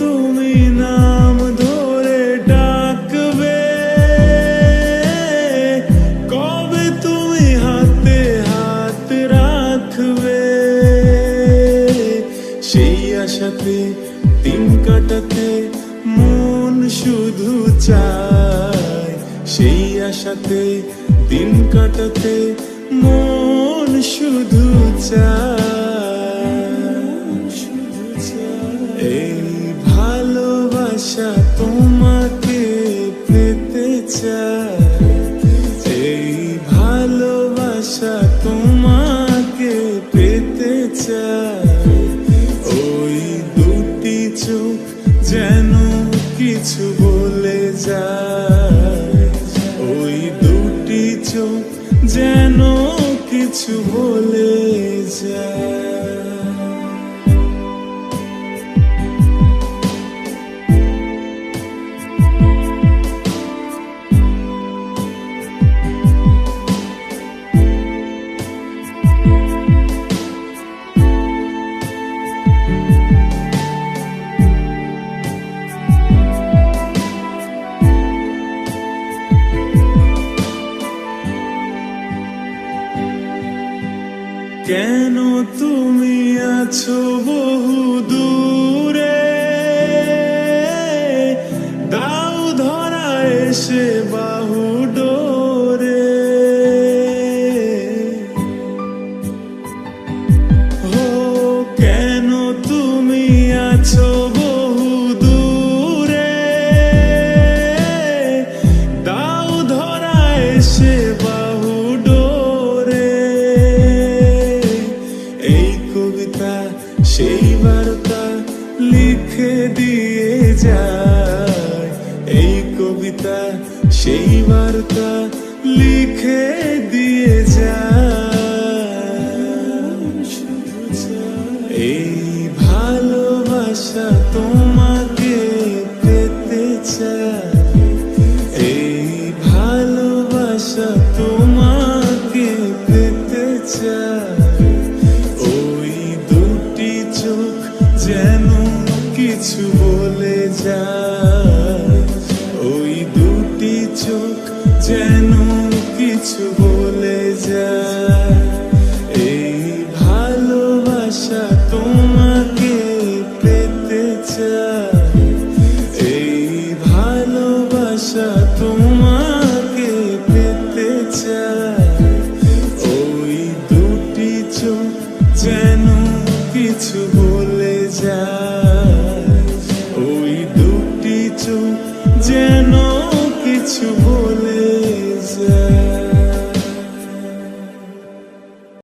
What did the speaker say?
তুমি নাম ধরে ডাকবে, কবে তুমি হাতে হাত রাখবে, সেই আশাতে দিন কাটাতে মন শুধু চায়, সেই আশাতে দিন কাটাতে মন শুধু চায়। এই ভালোবাসা তোমাকে পেতে চায়, এই ভালোবাসা তোমাকে পেতে চায়। ওই দুটি চোখ যেন কিছু বলে যায়, ওই দুটি চোখ যেন কিছু বলে যায়। কেন তুমি আছো বহু দূরে, দাও ধরা এসে বাহু ডোরে, ও কেন তুমি আছো বহু দূরে, দাও ধরা এসে বাহু ডোরে। সেই বার্তা লিখে দিয়ে যায়, এই কবিতা সেই বার্তা লিখে দিয়ে যায়। এই ভালোবাসা তোমাকে পেতে চায়, এই ভালোবাসা তোমাকে পেতে চায়। যেন কিছু বলে যায়, ওই দুটি চোখ যেন কিছু বলে যায়। এই ভালোবাসা তোমাকে পেতে চায়, এই ভালোবাসা তোমাকে পেতে চায়। ওই দুটি চোখ যেন কিছু বলে যায়।